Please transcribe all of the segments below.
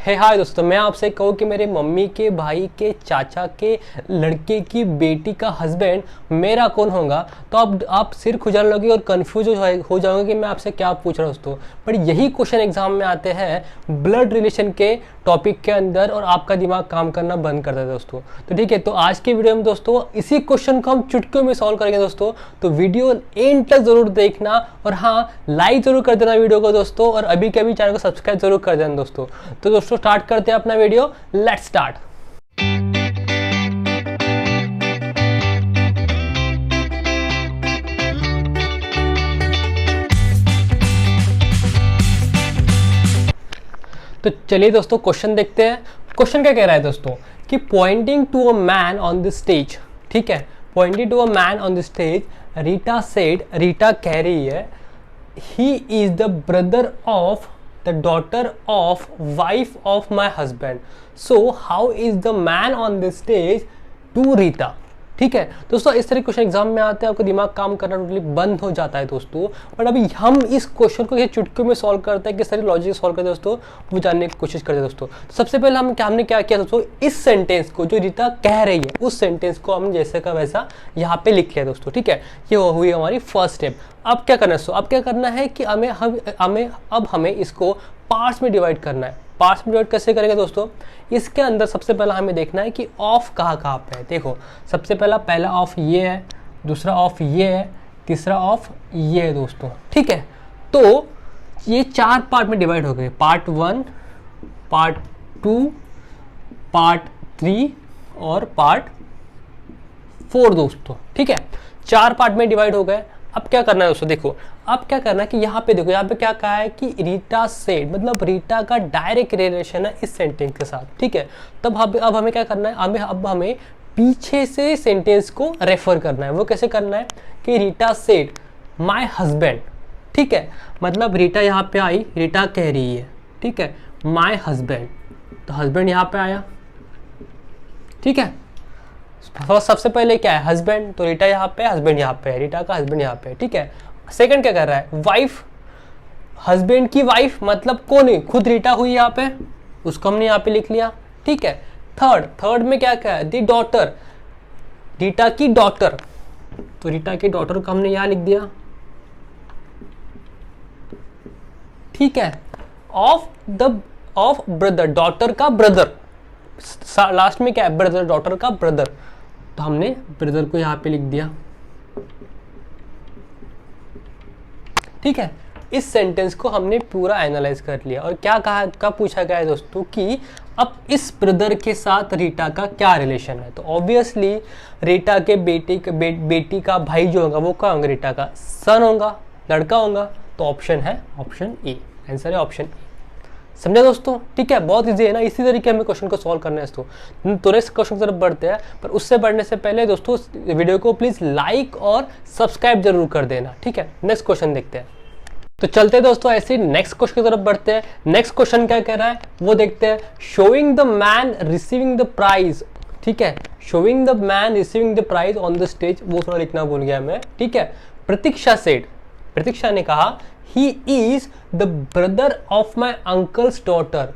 हाय दोस्तों, मैं आपसे कहूँ कि मेरे मम्मी के भाई के चाचा के लड़के की बेटी का हस्बैंड मेरा कौन होगा, तो आप सिर खुजाने लगे और कंफ्यूज हो जाओगे कि मैं आपसे क्या पूछ रहा हूँ दोस्तों। पर यही क्वेश्चन एग्जाम में आते हैं ब्लड रिलेशन के टॉपिक के अंदर और आपका दिमाग काम करना बंद कर देता है दोस्तों। तो ठीक है, तो आज के वीडियो में दोस्तों इसी क्वेश्चन को हम चुटकियों में सॉल्व करेंगे दोस्तों। तो वीडियो एंड तक जरूर देखना और हाँ, लाइक जरूर कर देना वीडियो को दोस्तों, और अभी के अभी चैनल को सब्सक्राइब जरूर कर देना दोस्तों। तो दोस्तों स्टार्ट करते हैं अपना वीडियो। Let's start. तो चलिए दोस्तों क्वेश्चन देखते हैं। क्वेश्चन क्या कह रहा है दोस्तों कि pointing to a man on the stage, ठीक है, pointing to a man on the stage, Rita said, Rita कह रही है he is the brother of the daughter of wife of my husband, so how is the man on the stage to Rita। ठीक है दोस्तों, इस तरह question exam में आते हैं, आपका दिमाग काम करना टोटली बंद हो जाता है दोस्तों। बट अभी हम इस क्वेश्चन को चुटकियों में सॉल्व करते हैं, किस तरह लॉजिक सॉल्व करते हैं दोस्तों, वो जानने की कोशिश करते हैं दोस्तों। तो सबसे पहले हमने क्या किया दोस्तों, इस सेंटेंस को जो रीता कह रही है उस सेंटेंस को हमने जैसे का वैसा यहाँ पे लिख लिया दोस्तों। ठीक है, ये हुई हमारी फर्स्ट स्टेप। अब क्या करना है दोस्तों, अब क्या करना है कि हमें इसको पार्ट्स में डिवाइड करना है। पार्ट्स में डिवाइड कैसे करेंगे दोस्तों, इसके अंदर सबसे पहला हमें देखना है कि ऑफ कहाँ पे है। देखो सबसे पहला ऑफ ये है, दूसरा ऑफ ये है, तीसरा ऑफ ये है दोस्तों। ठीक है, तो ये चार पार्ट में डिवाइड हो गए, पार्ट 1, पार्ट 2, पार्ट 3 और पार्ट 4 दोस्तों। ठीक है, चार पार्ट में डिवाइड हो गए। अब क्या करना है दोस्तों, देखो अब क्या करना है कि यहाँ पे देखो, यहाँ पे क्या कहा है कि रीटा सेड, मतलब रीटा का डायरेक्ट रिलेशन है इस सेंटेंस के साथ। ठीक है, तब अब हमें क्या करना है, हमें पीछे से सेंटेंस को रेफर करना है। वो कैसे करना है कि रीटा सेड माय हस्बैंड, ठीक है, मतलब रीटा यहाँ पे आई, रीटा कह रही है, ठीक है, माय हस्बैंड, तो हस्बैंड यहाँ पे आया। ठीक है, सबसे पहले क्या है हस्बैंड, तो रीटा यहाँ पे, हस्बैंड यहाँ पे है, रीटा का हस्बैंड यहाँ पे। ठीक है, सेकंड क्या कर रहा है, वाइफ, हस्बैंड की वाइफ, मतलब कौन है, खुद रीटा हुई यहाँ पे, उसको हमने यहाँ पे लिख लिया। ठीक है, थर्ड में क्या है, दी डॉटर, रीटा की डॉटर, तो रीटा की डॉटर को हमने यहाँ लिख दिया। ठीक है, ऑफ ब्रदर, डॉटर का ब्रदर, लास्ट में क्या है, ब्रदर, डॉटर का ब्रदर, तो हमने ब्रदर को यहाँ पे लिख दिया। ठीक है, इस सेंटेंस को हमने पूरा एनालाइज कर लिया और क्या पूछा गया है दोस्तों कि अब इस ब्रदर के साथ रीटा का क्या रिलेशन है। तो ऑब्वियसली रीटा के बेटी का भाई जो होगा वो क्या होगा, रीटा का सन होगा, लड़का होगा। तो ऑप्शन है ऑप्शन ए, आंसर है ऑप्शन ए। समझे दोस्तों। ठीक है, बहुत इजी है ना, इसी तरीके हमें क्वेश्चन को सॉल्व करना है दोस्तों। तो नेक्स्ट क्वेश्चन की तरफ बढ़ते हैं, पर उससे बढ़ने से पहले दोस्तों वीडियो को प्लीज लाइक और सब्सक्राइब जरूर कर देना। ठीक है, नेक्स्ट क्वेश्चन देखते हैं। तो चलते हैं दोस्तों ऐसे नेक्स्ट क्वेश्चन की तरफ बढ़ते हैं। नेक्स्ट क्वेश्चन क्या कह रहा है वो देखते हैं। Showing the man receiving the prize, ठीक है, showing the man receiving the prize on the stage, वो थोड़ा लिखना भूल गया मैं। ठीक है, प्रतीक्षा सेड, प्रतीक्षा ने कहा he is the brother of my uncle's daughter।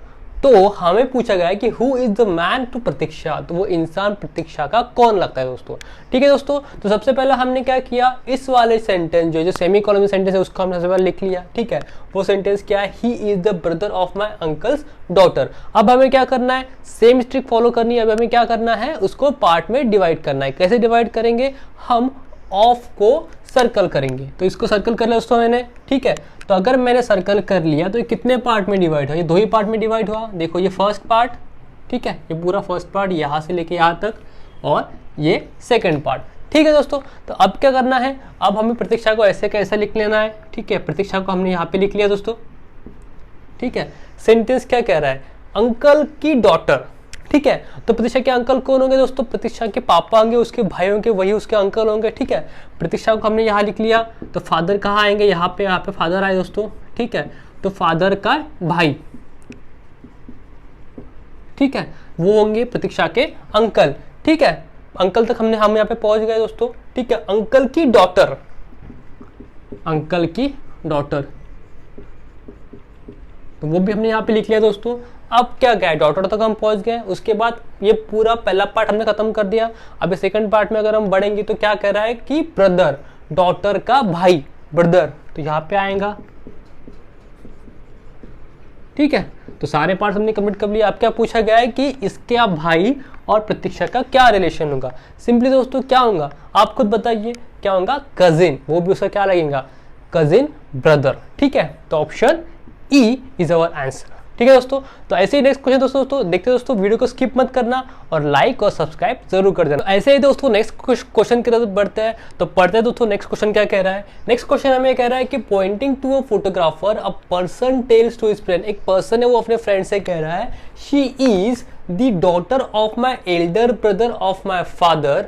तो हमें पूछा गया है कि who is the man to प्रतीक्षा, तो वो इंसान प्रतीक्षा का कौन लगता है दोस्तों। ठीक है दोस्तों, तो सबसे पहले हमने क्या किया, इस वाले सेंटेंस जो सेमी कॉलम सेंटेंस है उसको हमने सबसे पहले लिख लिया। ठीक है, वो सेंटेंस क्या है, he is the brother of my uncle's daughter। अब हमें क्या करना है, सेम स्ट्रिक फॉलो करनी है। अब हमें क्या करना है, उसको पार्ट में डिवाइड करना है। कैसे डिवाइड करेंगे, हम ऑफ को सर्कल करेंगे। तो इसको सर्कल कर लिया दोस्तों मैंने। ठीक है, तो अगर मैंने सर्कल कर लिया तो ये कितने पार्ट में डिवाइड हुआ, ये दो ही पार्ट में डिवाइड हुआ। देखो ये फर्स्ट पार्ट, ठीक है, ये पूरा फर्स्ट पार्ट यहाँ से लेके यहाँ तक, और ये सेकंड पार्ट। ठीक है दोस्तों, तो अब क्या करना है, अब हमें प्रतीक्षा को ऐसे कैसे लिख लेना है। ठीक है, प्रतीक्षा को हमने यहाँ पे लिख लिया दोस्तों। ठीक है, सेंटेंस क्या कह रहा है, अंकल की डॉटर। ठीक है, तो प्रतीक्षा के अंकल कौन होंगे दोस्तों, प्रतीक्षा के पापा होंगे, उसके भाई होंगे, वही उसके अंकल होंगे। ठीक है, प्रतीक्षा को हमने यहाँ लिख लिया। तो फादर कहाँ आएंगे, यहाँ पे फादर आए दोस्तों। ठीक है, तो फादर का भाई, ठीक है, वो होंगे प्रतीक्षा के अंकल। ठीक है, अंकल तक हम यहाँ पे पहुंच गए दोस्तों। ठीक है, अंकल की डॉटर, अंकल की डॉटर, तो वो भी हमने यहाँ पे लिख लिया दोस्तों। अब क्या गया, डॉटर तक हम पहुंच गए, उसके बाद ये पूरा पहला पार्ट हमने खत्म कर दिया। अभी सेकंड पार्ट में अगर हम बढ़ेंगे तो क्या कह रहा है कि ब्रदर, डॉटर का भाई, ब्रदर, तो यहाँ पे आएगा। ठीक है, तो सारे पार्ट्स हमने कंप्लीट कर लिया। अब क्या पूछा गया है कि इसके आप भाई और प्रतीक्षा का क्या रिलेशन होगा। सिंपली दोस्तों क्या होगा, आप खुद बताइए क्या होगा, कजिन, वो भी उसका क्या लगेगा, कजिन ब्रदर। ठीक है, तो option E is our answer. ठीक है दोस्तों, तो ऐसे ही नेक्स्ट क्वेश्चन दोस्तों देखते हैं दोस्तों, वीडियो को स्किप मत करना और लाइक और सब्सक्राइब जरूर कर देना। तो ऐसे ही दोस्तों नेक्स्ट क्वेश्चन की तरफ बढ़ते हैं। तो पढ़ते हैं दोस्तों नेक्स्ट क्वेश्चन क्या कह रहा है। नेक्स्ट क्वेश्चन हमें कह रहा है कि pointing to a photographer a person tells to his friend, एक पर्सन है वो अपने फ्रेंड से कह रहा है she is the daughter of my elder brother of my father,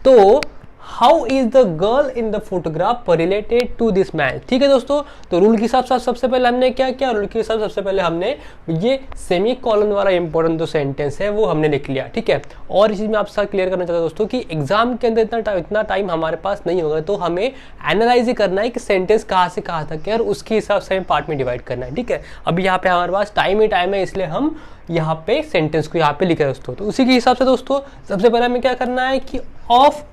तो how is the girl in the photograph related to this man. ठीक है दोस्तों, तो रूल के हिसाब से सबसे पहले हमने क्या किया, रूल के हिसाब से सबसे पहले हमने ये सेमी कॉलन वाला इंपॉर्टेंट जो सेंटेंस है वो हमने लिख लिया। ठीक है, और इस चीज में आपके साथ क्लियर करना चाहता हूं दोस्तों कि एग्जाम के अंदर इतना टाइम हमारे पास नहीं होगा, तो हमें एनालाइज ही करना है कि सेंटेंस कहाँ से कहाँ तक है और उसके हिसाब से हमें पार्ट में डिवाइड करना है। ठीक है, अभी यहाँ पे हमारे पास टाइम ही टाइम है, इसलिए हम यहाँ पे सेंटेंस को यहाँ पे लिखे दोस्तों। तो उसी के हिसाब से दोस्तों सबसे पहले हमें क्या करना है कि ऑफ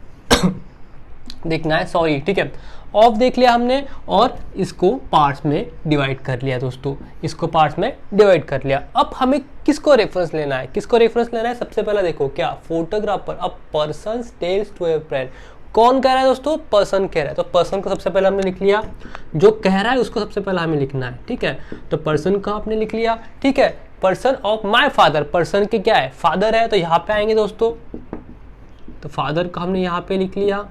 देखना है, सॉरी। ठीक है, ऑफ देख लिया हमने और इसको पार्ट्स में डिवाइड कर लिया दोस्तों, इसको पार्ट्स में डिवाइड कर लिया। अब हमें किसको रेफरेंस लेना है, किसको रेफरेंस लेना है, सबसे पहला देखो क्या, photographer, a person tells to a friend. कौन कह रहा है दोस्तों, पर्सन कह रहा है, तो पर्सन को सबसे पहले हमने लिख लिया, जो कह रहा है उसको सबसे पहले हमें लिखना है। ठीक है, तो पर्सन का आपने लिख लिया। ठीक है, person of my father, person के क्या है, फादर है, तो यहाँ पे आएंगे दोस्तों, तो फादर का हमने यहाँ पे लिख लिया।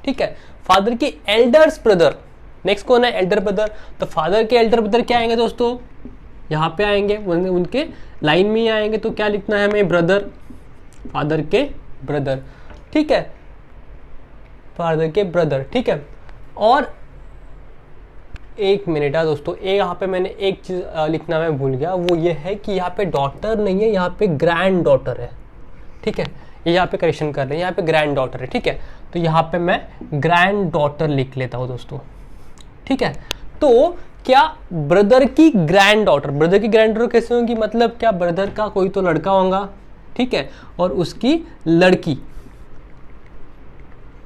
ठीक है, फादर की एल्डर्स ब्रदर, नेक्स्ट कौन है, एल्डर ब्रदर, तो फादर के एल्डर ब्रदर क्या आएंगे दोस्तों, यहाँ पे आएंगे, उनके लाइन में ही आएंगे, तो क्या लिखना है हमें, ब्रदर, फादर के ब्रदर। ठीक है, फादर के ब्रदर। ठीक है, और एक मिनट है दोस्तों, यहाँ पे मैंने एक चीज लिखना मैं भूल गया, वो ये है कि यहाँ पे डॉटर नहीं है, यहाँ पे ग्रैंड डॉटर है। ठीक है, ये यहाँ पे करेक्शन कर रहे हैं, यहाँ पे ग्रैंड डॉटर है। ठीक है, तो यहाँ पे मैं ग्रैंड डॉटर लिख लेता हूँ दोस्तों। ठीक है, तो क्या ब्रदर की ग्रैंड डॉटर, ब्रदर की ग्रैंड डॉटर कैसे होगी, मतलब क्या ब्रदर का कोई तो लड़का होगा। ठीक है, और उसकी लड़की।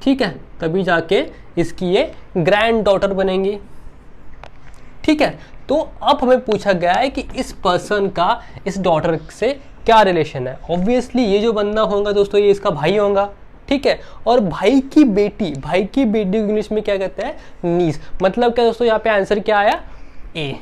ठीक है, तभी जाके इसकी ये ग्रैंड डॉटर बनेंगी। ठीक है, तो अब हमें पूछा गया है कि इस पर्सन का इस डॉटर से क्या रिलेशन है। ऑब्वियसली ये जो बंदा होगा दोस्तों ये इसका भाई होगा। ठीक है, और भाई की बेटी, भाई की बेटी इंग्लिश में क्या कहते हैं, नीस। मतलब क्या दोस्तों, यहाँ पे आंसर क्या आया, ए।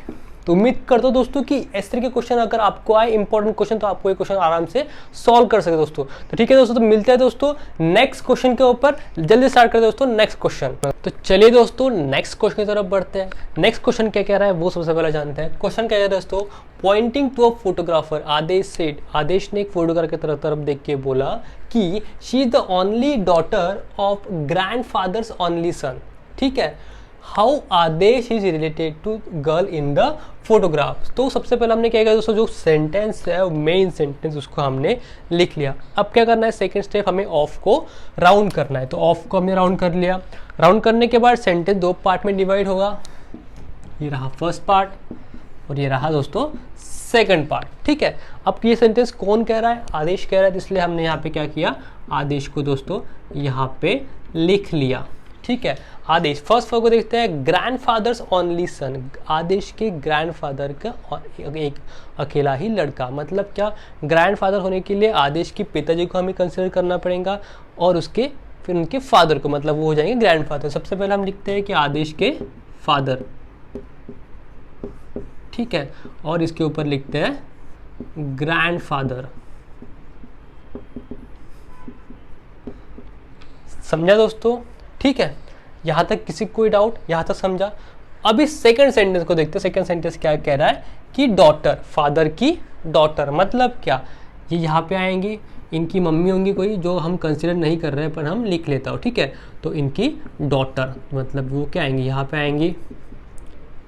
तो उम्मीद करता हूं दोस्तों कि इस तरह के क्वेश्चन अगर आपको आए इंपॉर्टेंट क्वेश्चन, तो आपको ये क्वेश्चन आराम से सॉल्व कर सके दोस्तों। तो ठीक है दोस्तों, तो मिलते हैं दोस्तों नेक्स्ट क्वेश्चन के ऊपर, जल्दी स्टार्ट करते हैं दोस्तों नेक्स्ट क्वेश्चन। तो चलिए दोस्तों नेक्स्ट क्वेश्चन की तरफ बढ़ते हैं। नेक्स्ट क्वेश्चन क्या कह रहा है वो सबसे पहले जानते हैं। क्वेश्चन क्या कह रहा है दोस्तों, pointing to a photographer, Adesh said, Adesh ने एक फोटोग्राफर की तरफ देख के बोला कि she is the only daughter of grandfather's only son. ठीक है, how Adesh is related to girl in the photograph. तो सबसे पहले हमने क्या किया दोस्तों, जो सेंटेंस है मेन सेंटेंस उसको हमने लिख लिया। अब क्या करना है, सेकंड स्टेप हमें ऑफ को राउंड करना है। तो ऑफ को हमने राउंड कर लिया। राउंड करने के बाद सेंटेंस दो पार्ट में डिवाइड होगा, ये रहा फर्स्ट पार्ट और ये रहा दोस्तों सेकंड पार्ट। ठीक है, अब ये सेंटेंस कौन कह रहा है, आदेश कह रहा है, इसलिए हमने यहाँ पे क्या किया, आदेश को दोस्तों यहाँ पे लिख लिया। ठीक है, आदेश फर्स्ट फॉर को देखते हैं, ग्रैंडफादर्स ओनली सन, आदेश के ग्रैंडफादर का एक अकेला ही लड़का। मतलब क्या, ग्रैंडफादर होने के लिए आदेश के पिताजी को हमें कंसिडर करना पड़ेगा और उसके फिर उनके फादर को, मतलब वो हो जाएंगे ग्रैंडफादर। सबसे पहले हम लिखते हैं कि आदेश के फादर। ठीक है, और इसके ऊपर लिखते हैं ग्रैंडफादर। समझा दोस्तों, ठीक है, यहां तक किसी कोई डाउट, यहां तक समझा। अब इस सेकंड सेंटेंस को देखते हैं। सेकंड सेंटेंस क्या कह रहा है कि डॉटर, फादर की डॉटर, मतलब क्या, ये यहाँ पे आएंगी, इनकी मम्मी होंगी कोई जो हम कंसिडर नहीं कर रहे हैं पर हम लिख लेता हूँ। ठीक है, तो इनकी डॉटर मतलब वो क्या आएंगी, यहाँ पे आएंगी।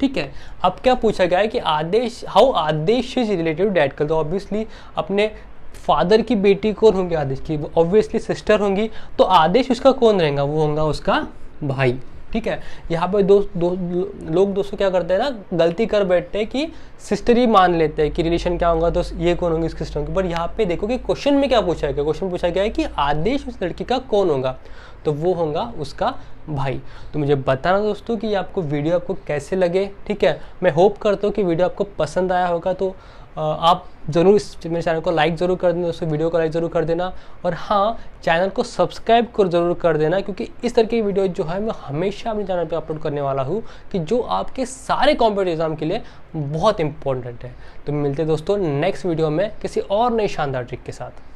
ठीक है, अब क्या पूछा गया है कि Adesh, how Adesh is related to dad. तो ऑब्वियसली अपने फादर की बेटी कौन होंगी, आदेश की, ऑब्वियसली सिस्टर होंगी। तो आदेश उसका कौन रहेगा, वो होगा उसका भाई। ठीक है। यहाँ पे लोग दोस्तों क्या करते हैं ना, गलती कर बैठते हैं कि सिस्टर ही मान लेते हैं कि रिलेशन क्या होगा तो ये कौन होंगे इसके सिस्टर। पर यहाँ पे देखो कि क्वेश्चन में क्या पूछा गया, क्वेश्चन पूछा गया है कि आदेश उस लड़की का कौन होगा, तो वो होगा उसका भाई। तो मुझे बताना दोस्तों कि आपको वीडियो आपको कैसे लगे, ठीक है। मैं होप करता हूँ कि वीडियो आपको पसंद आया होगा, तो आप ज़रूर इस मेरे चैनल को लाइक ज़रूर कर देना दोस्तों, वीडियो को लाइक ज़रूर कर देना, और हाँ चैनल को सब्सक्राइब कर ज़रूर कर देना, क्योंकि इस तरह की वीडियो जो है मैं हमेशा अपने चैनल पे अपलोड करने वाला हूँ कि जो आपके सारे कॉम्पिटिटिव एग्जाम के लिए बहुत इंपॉर्टेंट है। तो मिलते हैं दोस्तों नेक्स्ट वीडियो में किसी और नई शानदार ट्रिक के साथ।